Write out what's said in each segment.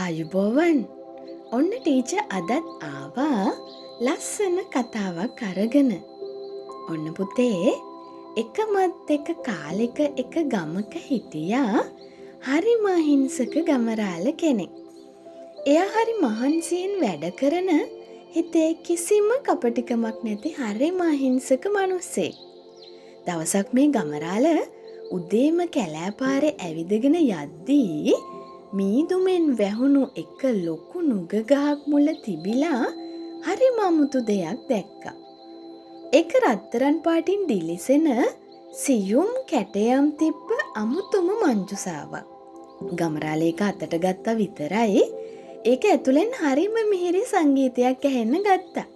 ආයුබෝවන්. ඔන්න ටීචර් අදත් ආවා ලස්සන කතාවක් අරගෙන. ඔන්න පුතේ එකමත් එක කාලෙක එක ගමක හිටියා හරිම අහිංසක ගමරාල කෙනෙක්. එයා හරි මහන්සියෙන් වැඩ කරන හිතේ කිසිම කපටිකමක් නැති හරිම අහිංසක මිනිස්සෙක්. දවසක් මේ ගමරාල උදේම කැලෑපාරේ ඇවිදගෙන යද්දී මීදුමෙන් වැහුණු එක ලොකු නුග ගහක් මුල තිබිලා හරිම අමුතු දෙයක් දැක්කා. ඒක රත්තරන් පාටින් දිලිසෙන සියුම් කැටයම් තිබ්බ අමුතුම මංජුසාවක්. ගමරාල ඒක අතට ගත්තා විතරයි ඒක ඇතුලෙන් හරිම මිහිරි සංගීතයක් ඇහෙන්න ගත්තා.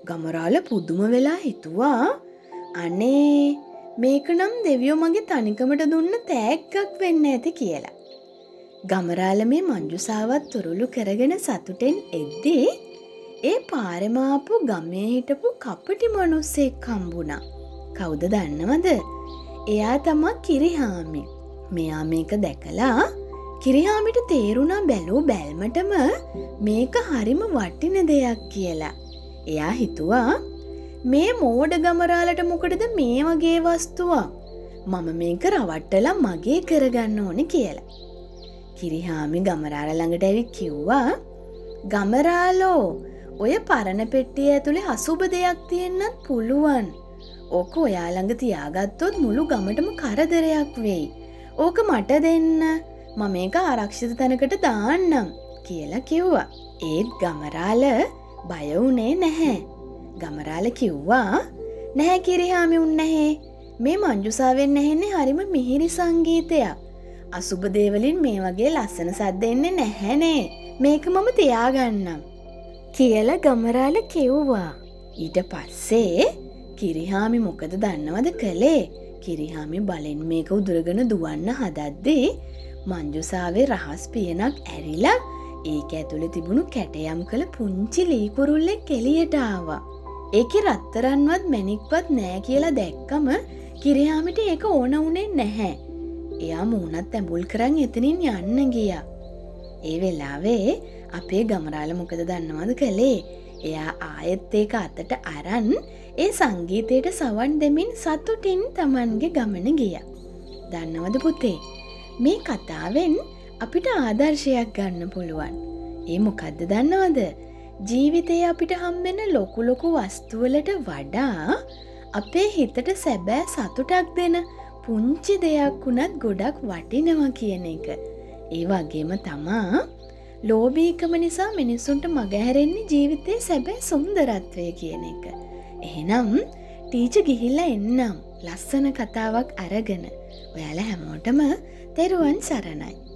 ගමරාල පුදුම වෙලා හිතුවා අනේ මේක නම් දෙවියෝ මගේ තනිකමට දුන්න තෑග්ගක් වෙන්න ඇති කියලා. ගමරාල මේ මංජුසාවත් තුරුළු කරගෙන සතුටෙන් එද්දී ඒ පාරෙම ආපු ගමේ හිටපු කපටි මිනිස්සෙක් හම්බුණා. කවුද දන්නවද? එයා තමයි කිරිහාමි. මෙයා මේක දැකලා කිරිහාමිට තේරුණා බැලූ බැල්මටම මේක හරිම වටින දෙයක් කියලා. එයා හිතුවා මේ මෝඩ ගමරාලට මොකටද මේ වගේ වස්තුවක්? මම මේක රවට්ටලා මගේ කරගන්න ඕනේ කියලා. කිරිහාමි ගමරාල ළඟට ඇවිත් කිව්වා ගමරාලෝ ඔය පරණ පෙට්ටිය ඇතුලේ අසුබ දෙයක් තියෙන්නත් පුළුවන්. ඕක ඔයා ළඟ තියාගත්තොත් මුළු ගමටම කරදරයක් වෙයි. ඕක මට දෙන්න. මම මේක ආරක්ෂිත තැනකට දාන්නම් කියලා කිව්වා. ඒත් ගමරාල බය වුණේ නැහැ. ගමරාල කිව්වා නැහැ කිරිහාමි උන්නේ. මේ මංජුසාවෙන් ඇහෙන්නේ හරිම මිහිරි සංගීතයක්. අසුබ දේවලින් මේ වගේ ලස්සන සද්ද එන්නේ නැහැනේ. මේක මම තියාගන්නම් කියලා ගමරාල කිව්වා. ඊට පස්සේ කිරිහාමි මොකද දන්නවද කළේ? කිරිහාමි බලෙන් මේක උදුරගෙන දුවන්න හදද්දී මංජුසාවේ රහස් පියනක් ඇරිලා ඒක ඇතුලේ තිබුණු කැටයම් කළ පුංචි ලී කුරුල්ලෙක් එළියට ආවා. ඒකේ රත්තරන්වත් මැණික්වත් නෑ කියලා දැක්කම කිරිහාමිට ඒක ඕන උනේ නැහැ. එයා මූණත් ඇඹුල් කරන් එතනින් යන්න ගියා. ඒ වෙලාවේ අපේ ගමරාල මොකද දන්නවද කළේ? එයා ආයෙත් ඒක අතට අරන් ඒ සංගීතයට සවන් දෙමින් සතුටින් Tamanගේ ගමන ගියා. දන්නවද පුතේ? මේ කතාවෙන් අපිට ආදර්ශයක් ගන්න පුළුවන්. ඒ මොකද්ද දන්නවද? ජීවිතේ අපිට හම්බෙන ලොකු ලොකු වස්තු වලට වඩා අපේ හිතට සැබෑ සතුටක් දෙන පුංචි දෙයක් උනත් ගොඩක් වටිනවා කියන එක. ඒ වගේම තමා ලෝභීකම නිසා මිනිසුන්ට මගහැරෙන්නේ ජීවිතයේ සැබෑ සුන්දරත්වය කියන එක. එහෙනම් ටීචර් ගිහිල්ලා එන්නම් ලස්සන කතාවක් අරගෙන. ඔයාලා හැමෝටම තෙරුවන් සරණයි.